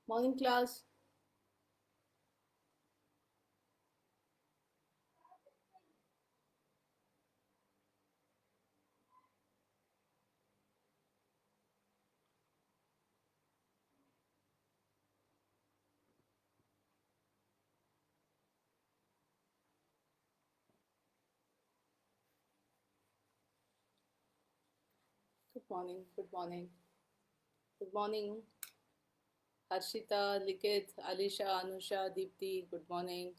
Morning class. Good morning. Good morning. Good morning. Harshita, Likith, Alisha, Anusha, Deepti. Good morning.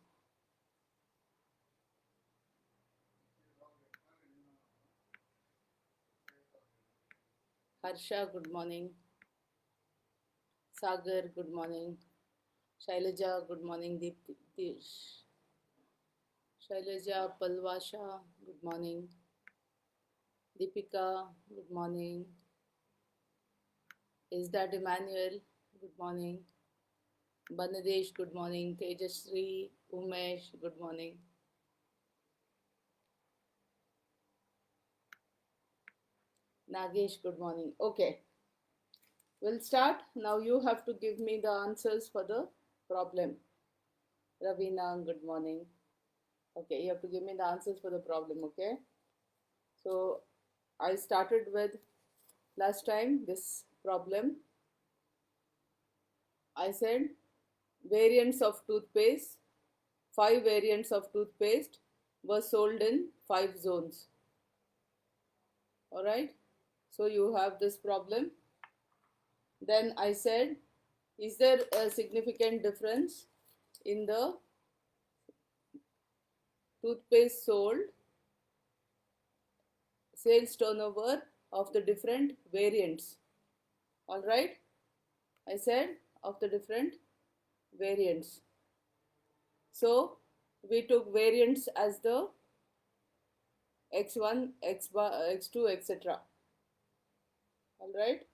Harsha. Good morning. Sagar. Good morning. Shailaja. Good morning. Deepti. Shailaja, Palwasha. Good morning. Deepika. Good morning. Is that Emmanuel? Good morning. Banadesh. Good morning. Tejasri. Umesh. Good morning. Nagesh. Good morning. Okay. We'll start. Now you have to give me the answers for the problem. Ravina, good morning. Okay, you have to give me the answers for the problem, okay? So I started with last time this problem. I said variants of toothpaste, 5 variants of toothpaste were sold in 5 zones. Alright, so you have this problem. Then I said, is there a significant difference in the toothpaste sold sales turnover of the different variants? All right, I said of the different variants. So we took variants as the x1, x bar, x2, etc. All right,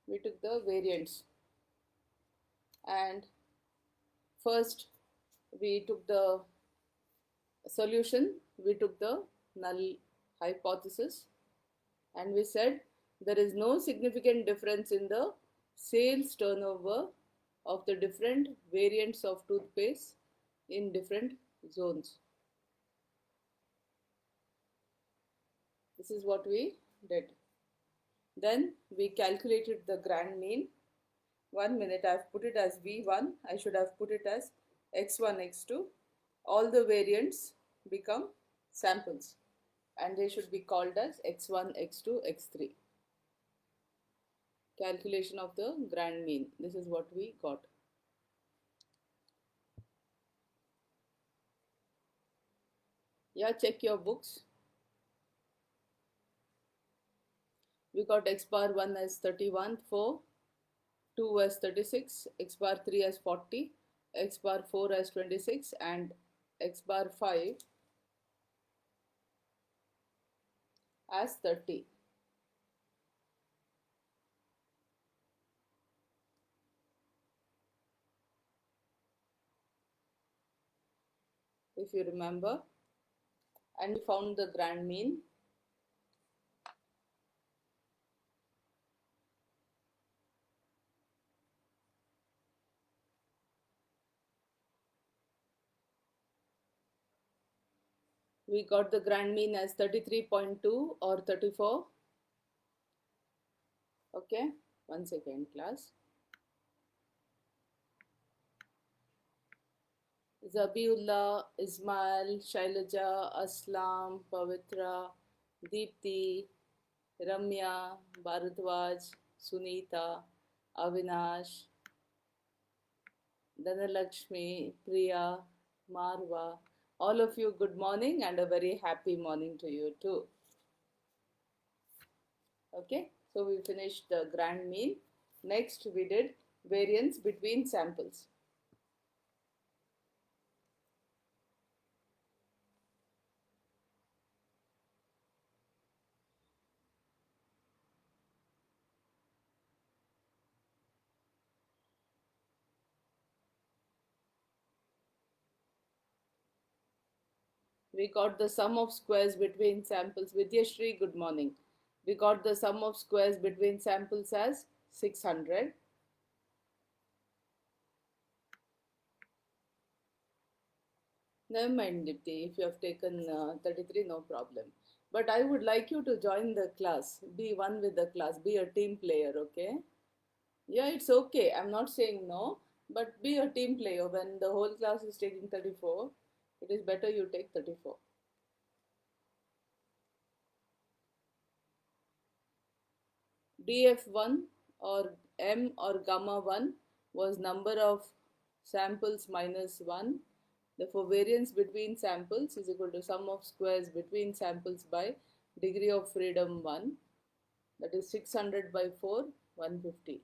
we took the variants, and first we took the solution, we took the null hypothesis, and we said there is no significant difference in the sales turnover of the different variants of toothpaste in different zones. This is what we did. Then we calculated the grand mean. 1 minute, I've put it as V1. I should have put it as X1, X2. All the variants become samples and they should be called as X1, X2, X3. Calculation of the grand mean. This is what we got. Yeah, check your books. We got X bar 1 as 31, 4, 2 as 36, X bar 3 as 40, X bar 4 as 26, and X bar 5 as 30. If you remember, and we found the grand mean. We got the grand mean as 33.2 or 34. Okay, 1 second class. Zabiullah, Ismail, Shailaja, Aslam, Pavitra, Deepti, Ramya, Bharadwaj, Sunita, Avinash, Dhanalakshmi, Priya, Marwa. All of you, good morning and a very happy morning to you too. Okay, so we finished the grand mean. Next, we did variance between samples. We got the sum of squares between samples. Vidyashri, good morning. We got the sum of squares between samples as 600. Never mind, Dipti. If you have taken 33, no problem. But I would like you to join the class. Be one with the class. Be a team player, okay? Yeah, it's okay. I'm not saying no, but be a team player. When the whole class is taking 34, it is better you take 34. DF1 or M or gamma 1 was number of samples minus 1. Therefore, variance between samples is equal to sum of squares between samples by degree of freedom 1. That is 600 by 4, 150.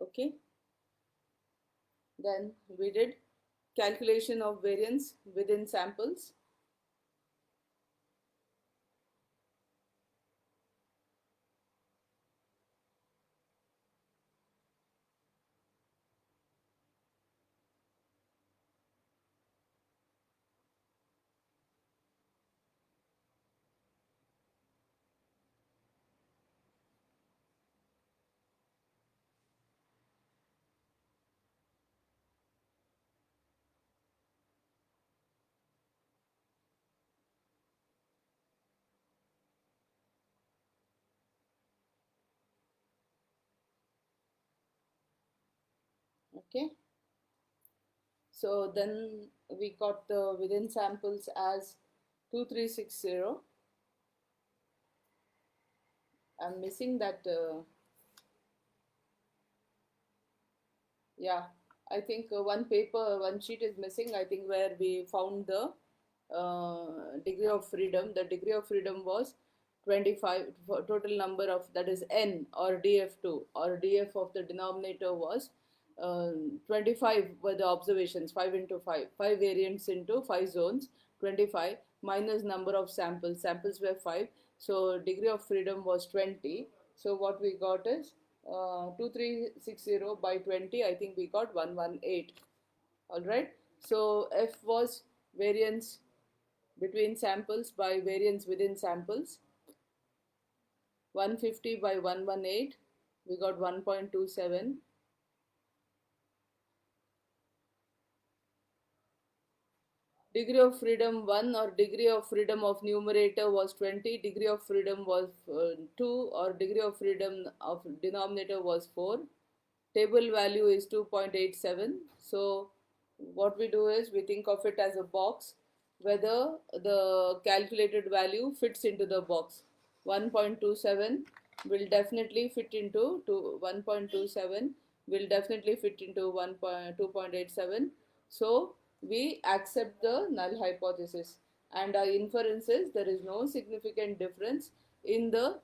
Okay. Then we did calculation of variance within samples. Okay. So then we got the within samples as 2360. I'm missing that. Yeah, I think one sheet is missing. I think where we found the degree of freedom. The degree of freedom was 25. Total number of, that is n or df2, or df of the denominator was 25 were the observations, 5 into 5, 5 variants into 5 zones, 25 minus number of samples. Samples were 5, so degree of freedom was 20. So what we got is 2360 by 20. I think we got 118. All right. So F was variance between samples by variance within samples. 150 by 118, we got 1.27. Degree of freedom 1 or degree of freedom of numerator was 20, degree of freedom was 2, or degree of freedom of denominator was 4. Table value is 2.87. So what we do is we think of it as a box, whether the calculated value fits into the box. 1.27 will definitely fit into 1.27 will definitely fit into 2.87. So we accept the null hypothesis, and our inference is there is no significant difference in the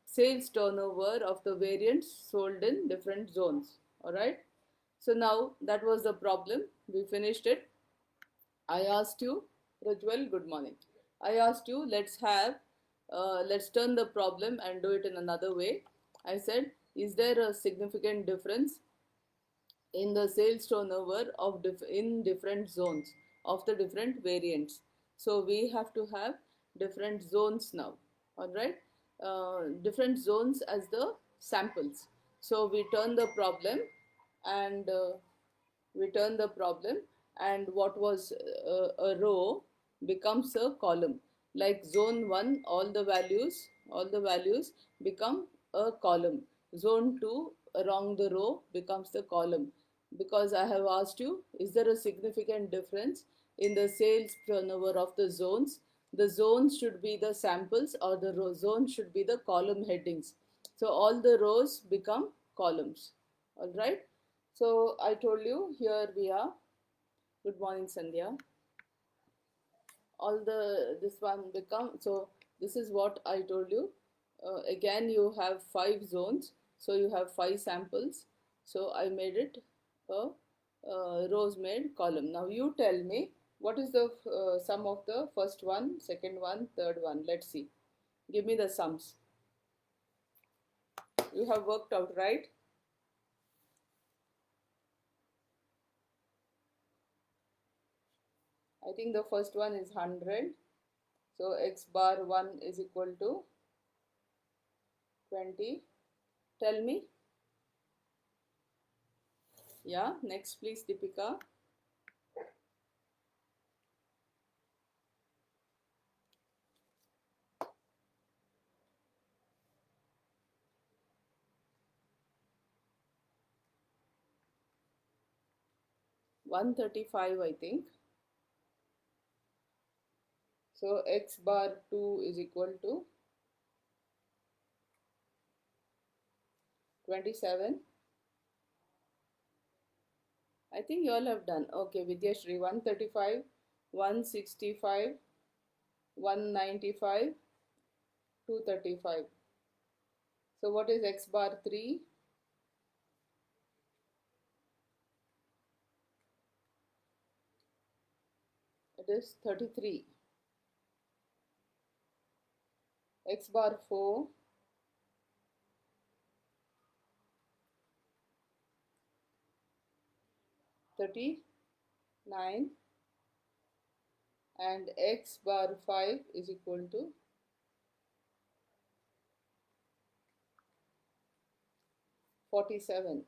sales turnover of the variants sold in different zones. All right. So now that was the problem. We finished it. I asked you, Rajwal, good morning. I asked you, let's turn the problem and do it in another way. I said, is there a significant difference in the sales turnover of in different zones of the different variants? So we have to have different zones now. All right. Different zones as the samples. So we turn the problem and return the problem, and what was a row becomes a column. Like zone 1, all the values become a column. Zone 2, along the row becomes the column, because I have asked you, is there a significant difference in the sales turnover of the zones? The zones should be the samples, or the row zone should be the column headings. So all the rows become columns. All right. So I told you, here we are. Good morning, Sandhya. All the this one become, so this is what I told you. Again, you have 5 zones, so you have 5 samples. So I made it a rows made column. Now you tell me what is the sum of the first one, second one, third one. Let's see. Give me the sums. You have worked out, right? I think the first one is 100. So x bar 1 is equal to 20. Tell me. Yeah, next please, Deepika. $135, I think. So x bar 2 is equal to 27. I think you all have done. Okay, Vidyashri, 135, 165, 195, 235. So what is x bar 3? It is 33. X bar 4, 39, and x bar 5 is equal to 47.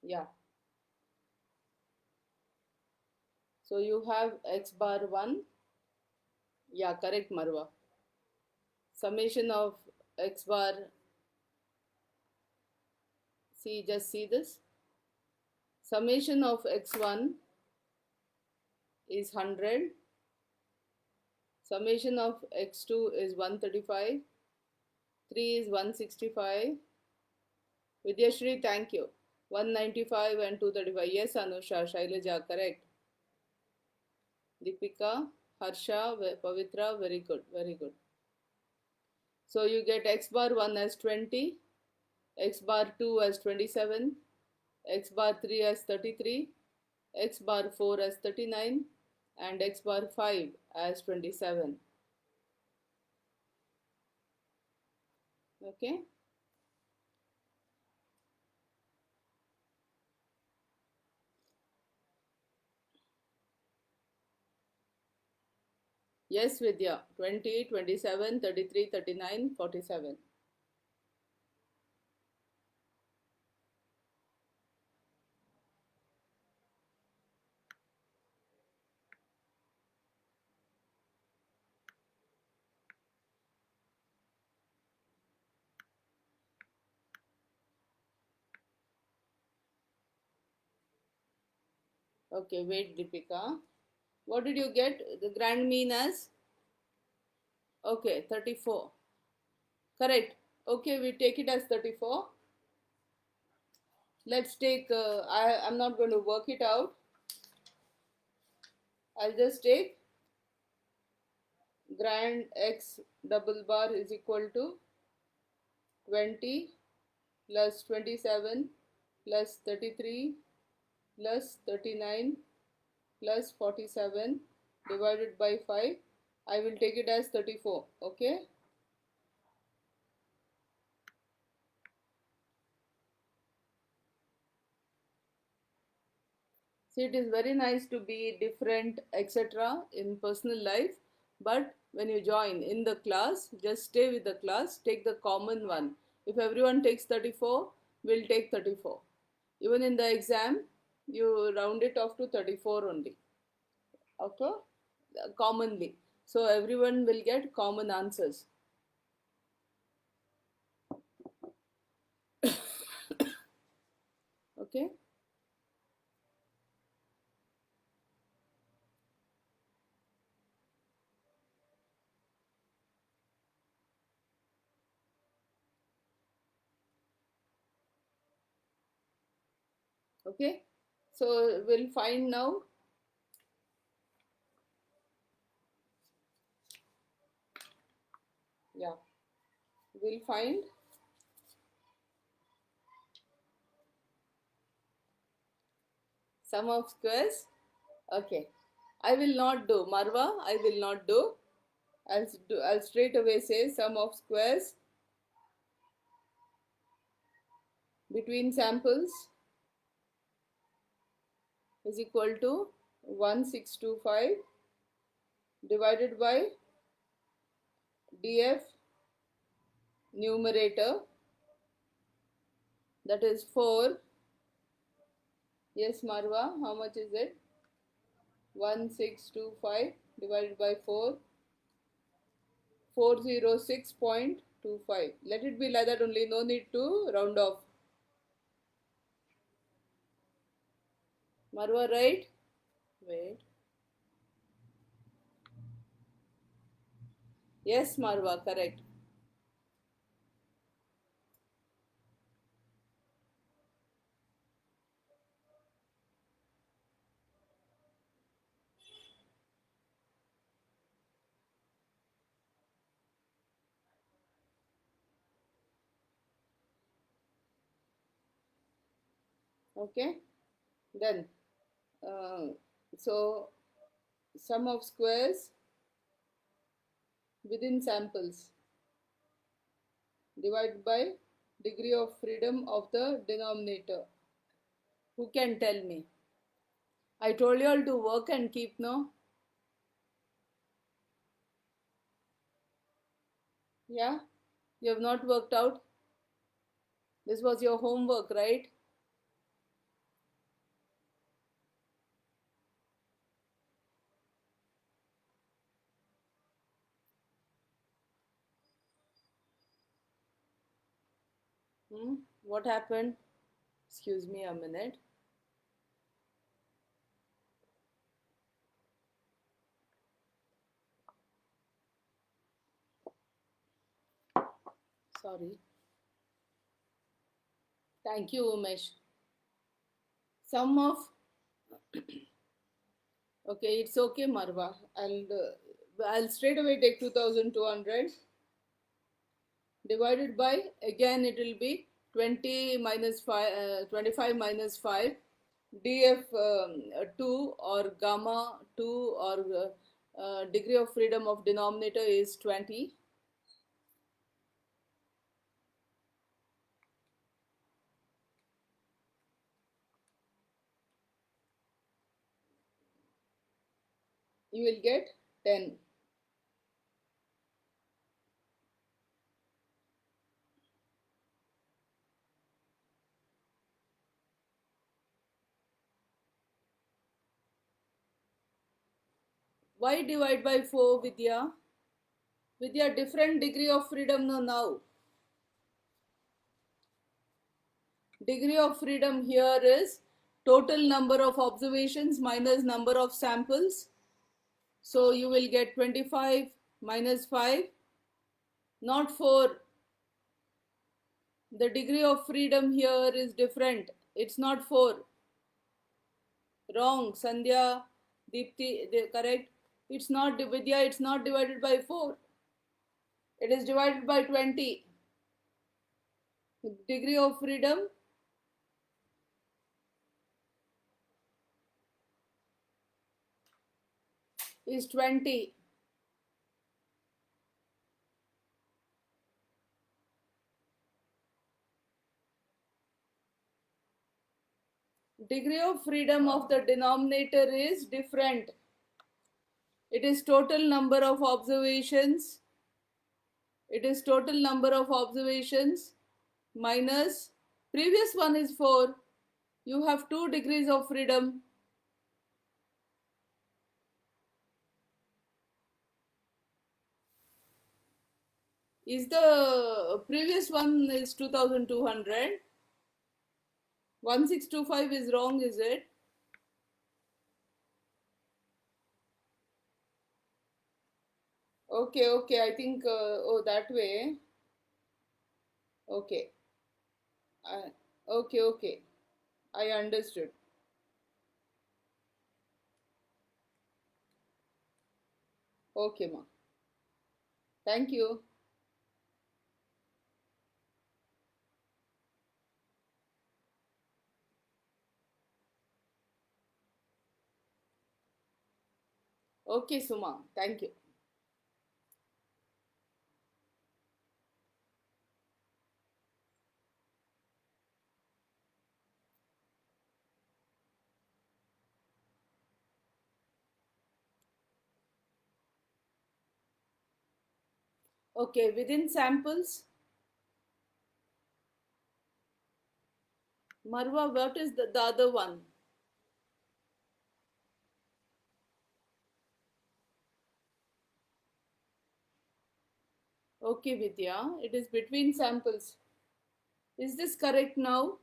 Yeah. So you have x bar 1. Yeah, correct, Marwa. Summation of x bar, see, just see this. Summation of x1 is 100. Summation of x2 is 135. 3 is 165. Vidyashri, thank you. 195 and 235. Yes, Anusha, Shailaja, correct. Deepika, Harsha, Pavitra, very good, very good. So you get x bar 1 as 20, x bar 2 as 27, x bar 3 as 33, x bar 4 as 39, and x bar 5 as 27. Okay. Yes, Vidya. 20, 27, 33, 39, 47. Okay, wait, Deepika. What did you get? The grand mean as? Okay, 34. Correct. Okay, we take it as 34. Let's take, I'm not going to work it out. I'll just take grand x double bar is equal to 20 plus 27 plus 33 plus 39 plus 47 divided by 5. I will take it as 34. Okay. See, it is very nice to be different, etc. in personal life, but when you join in the class, just stay with the class, take the common one. If everyone takes 34, we'll take 34. Even in the exam, you round it off to 34 only. Okay? Commonly. So everyone will get common answers. Okay? Okay? So we'll find now. Yeah. We'll find sum of squares. Okay. I will not do. Marwa, I will not do. I'll straight away say sum of squares between samples is equal to 1625 divided by df numerator, that is 4. Yes, Marwa, how much is it? 1625 divided by 4, 406.25. Let it be like that only, no need to round off. Marwa, right? Wait. Yes, Marwa, correct. Okay, then uh, so sum of squares within samples divided by degree of freedom of the denominator. Who can tell me? I told you all to work and keep, no? Yeah? You have not worked out? This was your homework, right? Hmm? What happened? Excuse me a minute. Sorry. Thank you, Umesh. Sum of okay, it's okay, Marwa. I'll straight away take 2200 divided by, again it will be 20 minus 5, 25 minus 5, df 2 or gamma 2 or degree of freedom of denominator is 20. You will get 10. Why divide by 4, Vidya? Vidya, different degree of freedom now. Degree of freedom here is total number of observations minus number of samples. So you will get 25 minus 5, not 4. The degree of freedom here is different. It's not 4. Wrong. Sandhya, Deepti, correct. It's not, Vidya, it's not divided by 4. It is divided by 20. Degree of freedom is 20. Degree of freedom of the denominator is different. It is total number of observations. It is total number of observations minus previous one is 4. You have 2 degrees of freedom. Is the previous one is 2200? 1625 is wrong, is it? Okay, okay. I think, oh, that way. Okay. Okay, okay. I understood. Okay, ma. Thank you. Okay, Suma. Thank you. Okay, within samples, Marwa, what is the other one? Okay, Vidya, it is between samples. Is this correct now?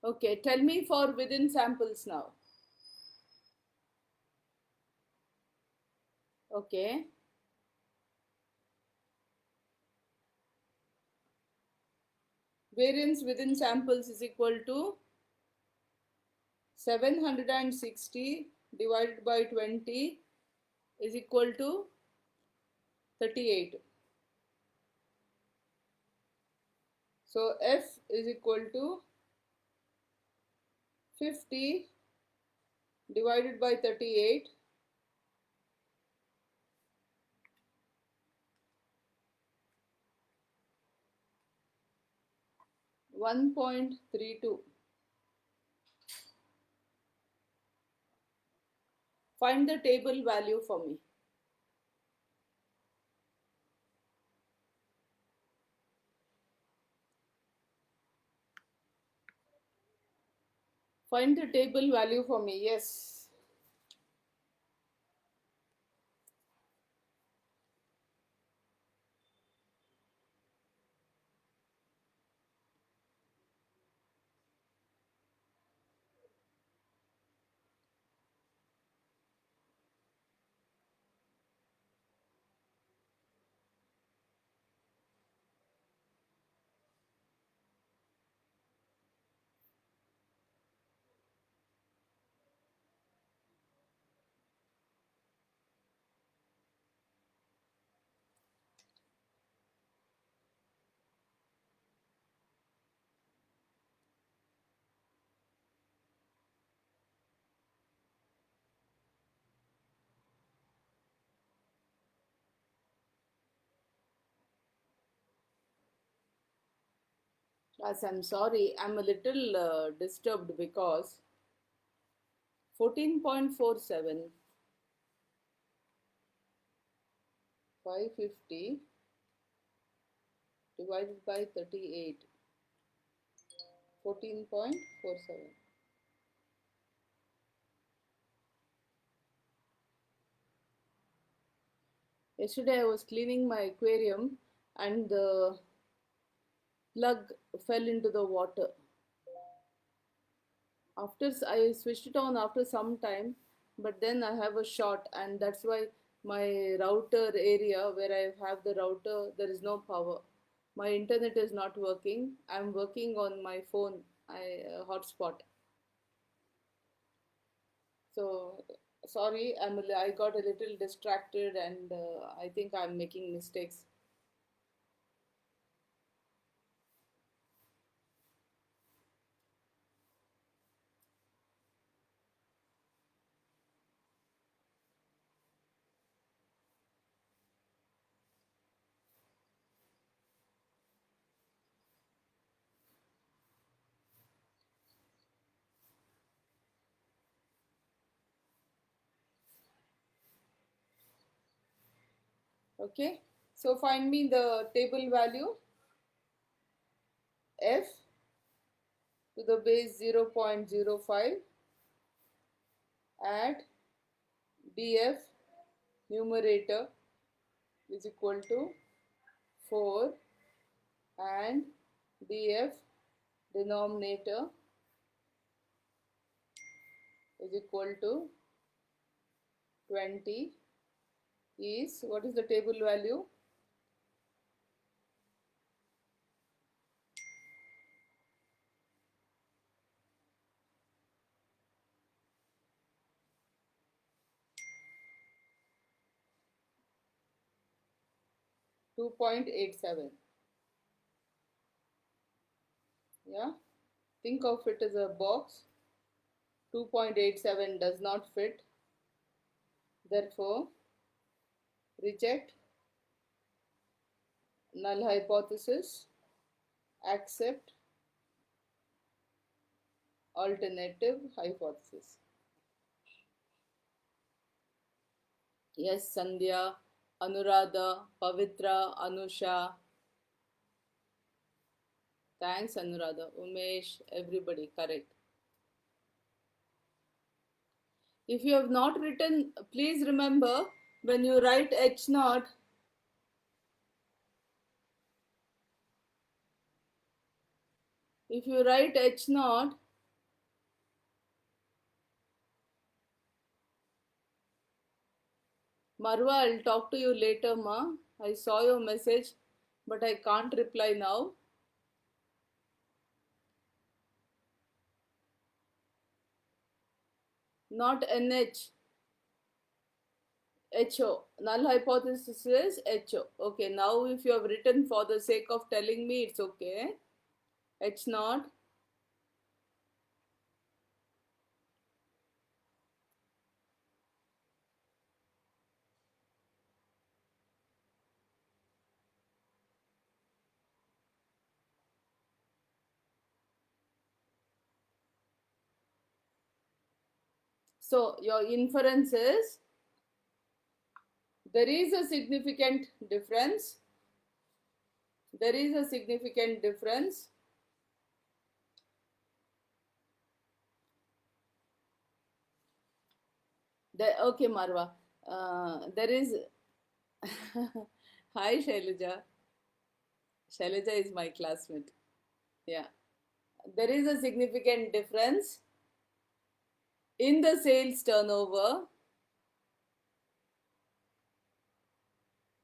Okay, tell me for within samples now. Okay, variance within samples is equal to 760 divided by 20 is equal to 38. So F is equal to 50 divided by 38, 1.32. Find the table value for me. Find the table value for me. Yes. As I'm sorry, I'm a little disturbed because 14.47, 550 divided by 38, 14.47. Yesterday I was cleaning my aquarium and the plug fell into the water. After I switched it on after some time, but then I have a short, and that's why my router area where I have the router, there is no power. My internet is not working. I'm working on my phone, hotspot. So sorry, I got a little distracted, and I think I'm making mistakes. Okay, so find me the table value f to the base 0.05 at df numerator is equal to 4 and df denominator is equal to 20 is, what is the table value? 2.87. Yeah, think of it as a box. 2.87 does not fit, therefore reject, null hypothesis, accept, Alternative hypothesis. Yes, Sandhya, Anuradha, Pavitra, Anusha. Thanks, Anuradha. Umesh, everybody, correct. If you have not written, please remember when you write H naught, if you write H naught, Marwa, I'll talk to you later, Ma. I saw your message, but I can't reply now. Not NH. HO. Null hypothesis is HO. Okay, now if you have written for the sake of telling me, it's okay. H naught. So your inference is there is a significant difference. There is a significant difference. Okay, Marwa. There is. Hi, Shailaja. Shailaja is my classmate. Yeah. There is a significant difference in the sales turnover.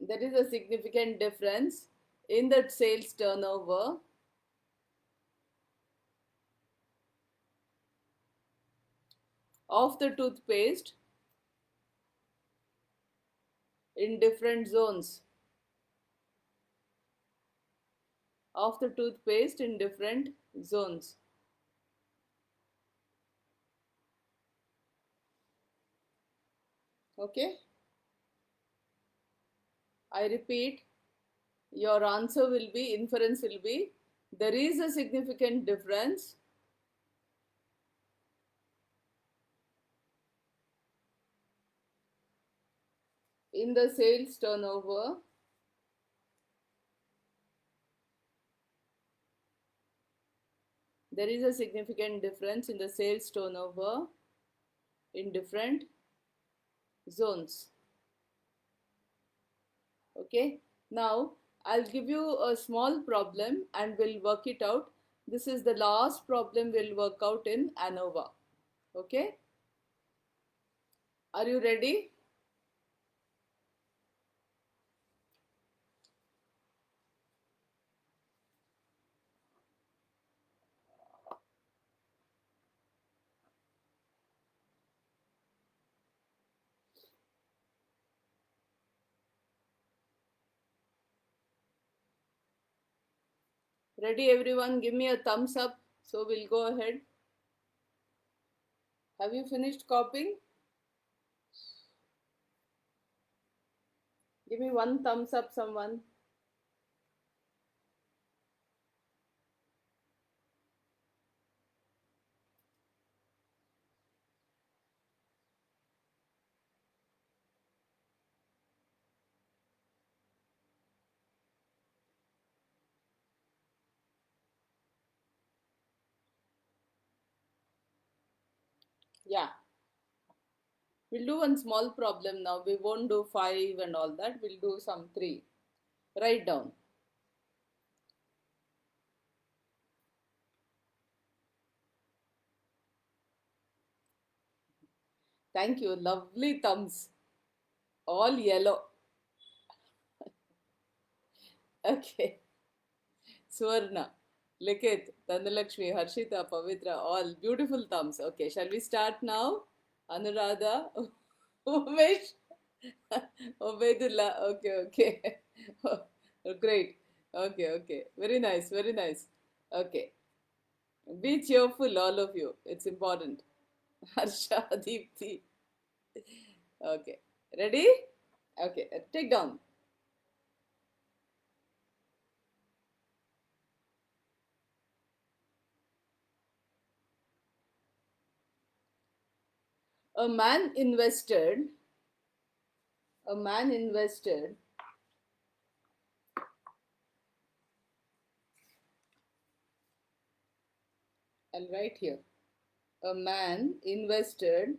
There is a significant difference in the sales turnover of the toothpaste in different zones. Of the toothpaste in different zones. Okay? I repeat, your answer will be, inference will be, there is a significant difference in the sales turnover there is a significant difference in the sales turnover in different zones. Okay, now I'll give you a small problem and we'll work it out. This is the last problem we'll work out in ANOVA. Okay, are you ready? Ready, everyone? Give me a thumbs up so we'll go ahead. Have you finished copying? Give me one thumbs up, someone. Yeah. We'll do one small problem now. We won't do 5 and all that. We'll do some 3. Write down. Thank you. Lovely thumbs. All yellow. Okay. Swarna, Likit, Dhanalakshmi, Harshita, Pavitra, all beautiful thumbs. Okay, shall we start now? Anuradha, Umesh, Obedullah. Okay, okay. Great. Okay, okay. Very nice, very nice. Okay. Be cheerful, all of you. It's important. Harsha, Deepthi. Okay. Ready? Okay. Take down. A man invested, a man invested I'll write here. A man invested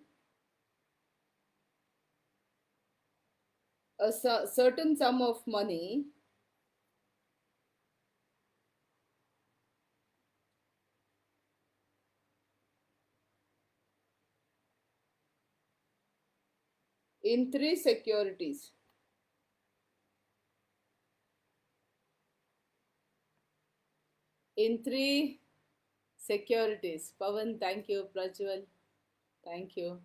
a certain sum of money in three securities. In three securities. Pavan, thank you. Prajwal, thank you.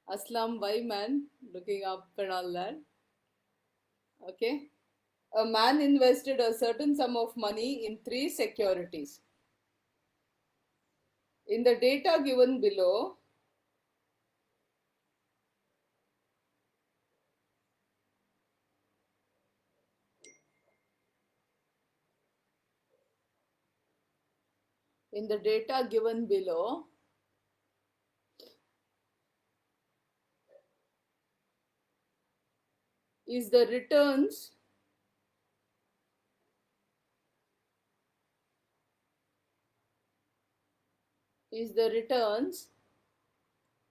Aslam, why man? Looking up and all that. Okay. A man invested a certain sum of money in three securities. In the data given below, in the data given below, is the returns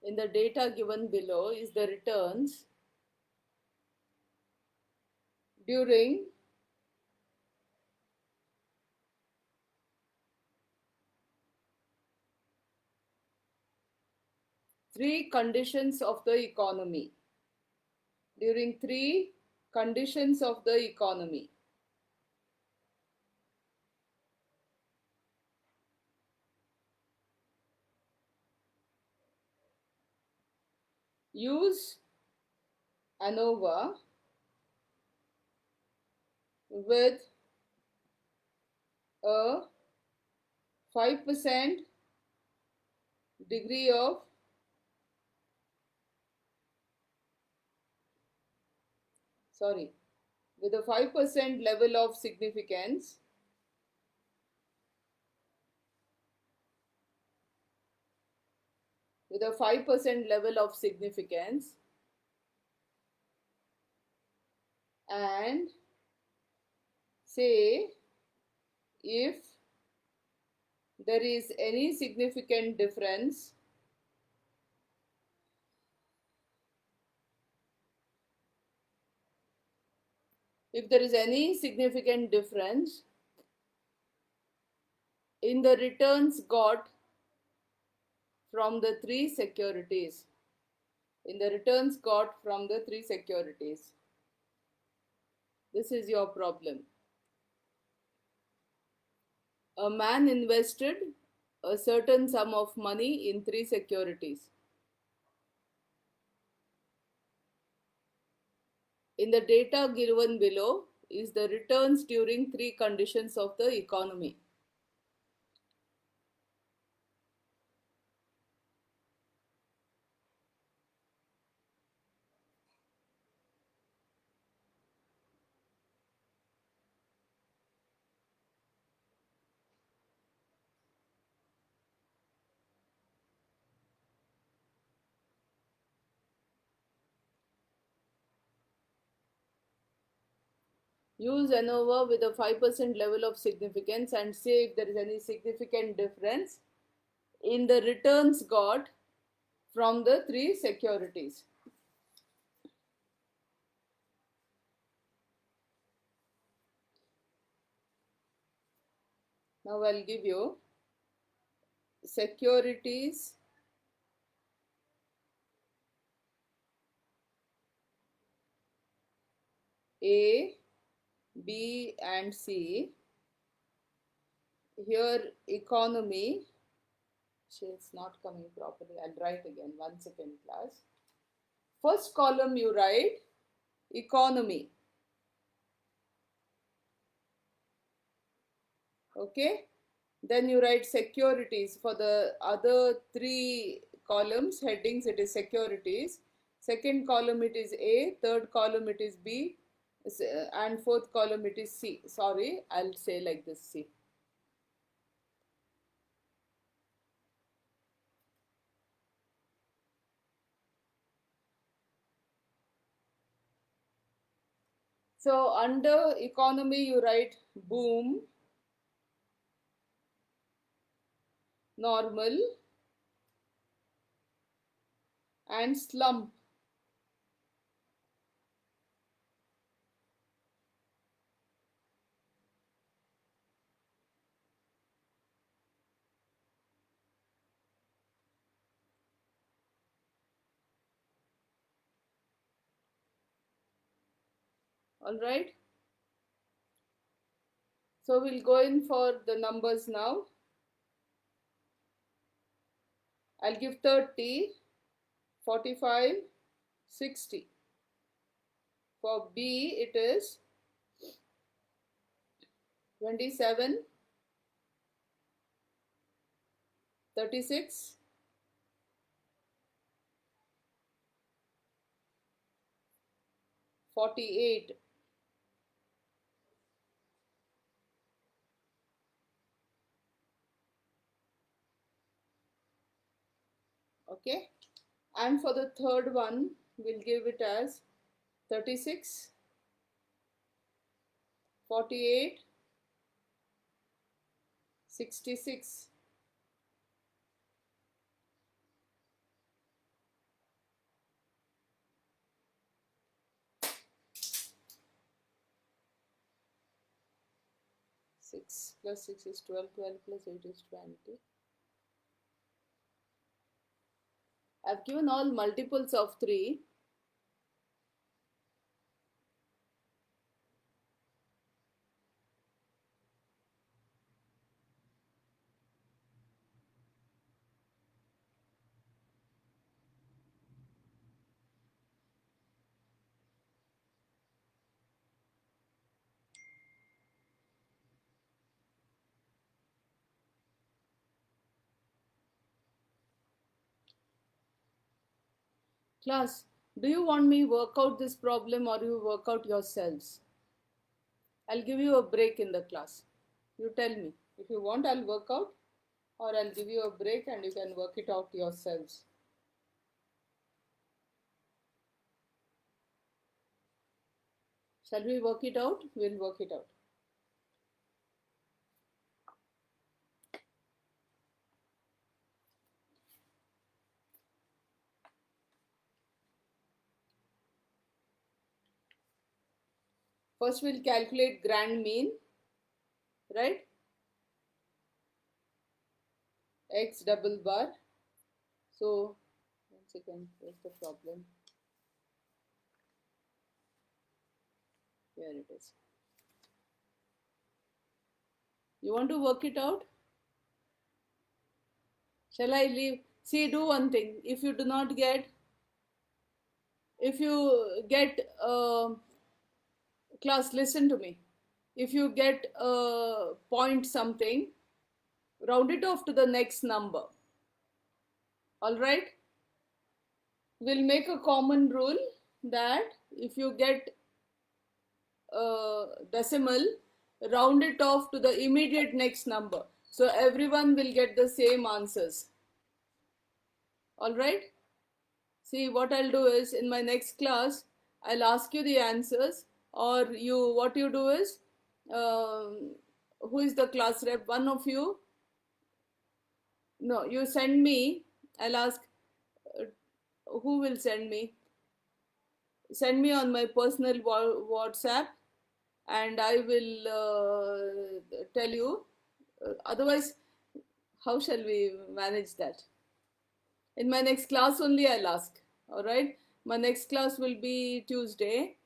in the data given below is the returns during three conditions of the economy. During three conditions of the economy. Use ANOVA with a 5% degree of with a 5% level of significance and say if there is any significant difference in the returns got from the three securities. This is your problem. A man invested a certain sum of money in three securities. In the data given below is the returns during three conditions of the economy. Use ANOVA with a 5% level of significance and say if there is any significant difference in the returns got from the three securities. Now I'll give you securities A, B and C. Here economy, it's not coming properly. I'll write again. 1 second, class. First column you write economy. Okay. Then you write securities. For the other three columns, headings, it is securities. Second column it is A, third column it is B, and fourth column it is C. Sorry, I'll say like this, C. So under economy, you write boom, normal, and slump. All right. So we'll go in for the numbers now. I'll give 30, 45, 60. For B, it is 27, 36, 48. Okay. And for the third one, we'll give it as 36, 48, 66. Six plus 6 is 12, 12 plus 8 is 20. I've given all multiples of 3. Class, do you want me work out this problem or you work out yourselves? I'll give you a break in the class. You tell me. If you want, I'll work out, or I'll give you a break and you can work it out yourselves. Shall we work it out? We'll work it out. First, we'll calculate grand mean, right? X double bar. So, 1 second, where's the problem? Here it is. You want to work it out? Shall I leave? See, do one thing. If you get class, listen to me. If you get point something, round it off to the next number. All right? We'll make a common rule that if you get decimal, round it off to the immediate next number. So everyone will get the same answers. All right? See, what I'll do is in my next class, I'll ask you the answers, or what you do is, who is the class rep? One of you, no, you send me, I'll ask, who will send me? Send me on my personal WhatsApp and I will tell you. Otherwise, how shall we manage that? In my next class only I'll ask. All right. My next class will be Tuesday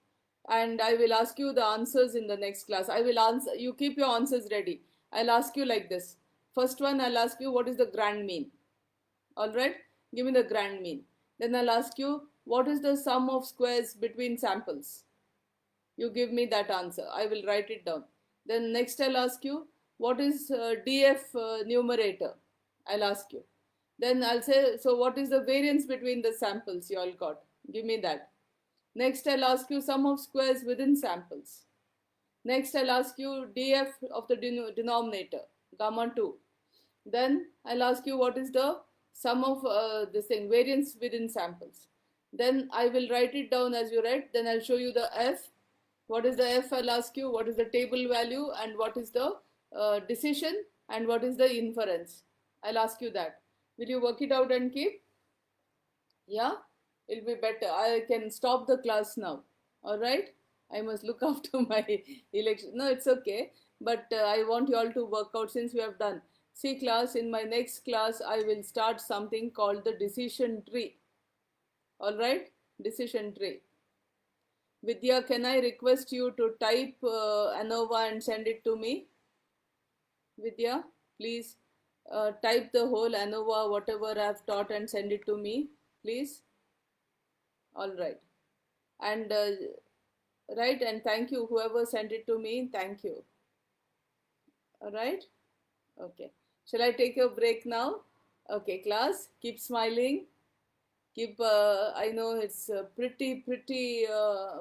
and I will ask you the answers in the next class. I will answer, you keep your answers ready. I'll ask you like this. First one, I'll ask you what is the grand mean. All right. Give me the grand mean. Then I'll ask you what is the sum of squares between samples. You give me that answer. I will write it down. Then next I'll ask you what is DF numerator. I'll ask you. Then I'll say, so what is the variance between the samples you all got? Give me that. Next I'll ask you sum of squares within samples. Next I'll ask you DF of the denominator, gamma 2. Then I'll ask you what is the sum of this thing, variance within samples. Then I will write it down as you write. Then I'll show you the F. What is the f? I'll ask you. What is the table value and what is the decision and what is the inference? I'll ask you that. Will you work it out and keep? Yeah, it'll be better. I can stop the class now. All right. I must look after my election. No, it's okay. But I want you all to work out since we have done. See, class, in my next class, I will start something called the decision tree. All right. Decision tree. Vidya, can I request you to type ANOVA and send it to me? Vidya, please type the whole ANOVA, whatever I've taught, and send it to me, please. All right. And right, and thank you, whoever sent it to me, thank you. All right. Okay. Shall I take a break now? Okay, class, keep smiling. Keep, I know it's a pretty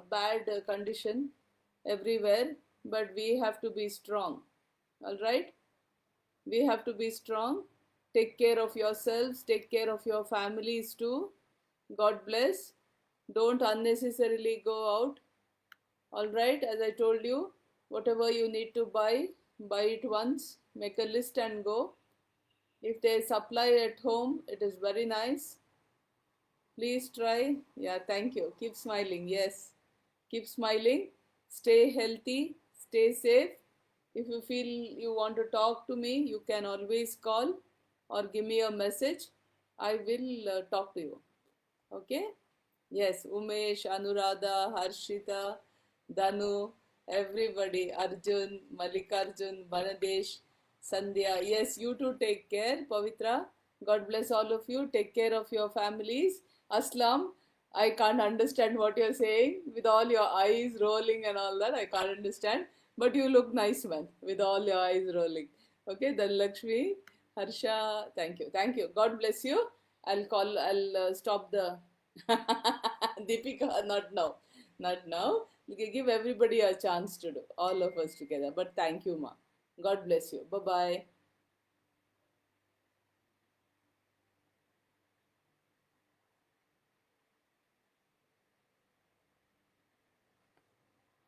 bad condition everywhere, but we have to be strong. All right. We have to be strong. Take care of yourselves, take care of your families too. God bless. Don't unnecessarily go out. All right, as I told you, whatever you need to buy it once. Make a list and go. If there is supply at home, it is very nice. Please try. Yeah, thank you. Keep smiling. Yes, keep smiling. Stay healthy. Stay safe. If you feel you want to talk to me, you can always call or give me a message. I will talk to you. Okay? Yes, Umesh, Anuradha, Harshita, Danu, everybody, Arjun, Malikarjun, Banadesh, Sandhya. Yes, you too take care, Pavitra. God bless all of you. Take care of your families. Aslam, I can't understand what you're saying with all your eyes rolling and all that. I can't understand. But you look nice, man, with all your eyes rolling. Okay, then Lakshmi, Harsha, thank you. Thank you. God bless you. I'll stop the Deepika, not now. Not now. Give everybody a chance to do, all of us together. But thank you, Ma. God bless you. Bye bye.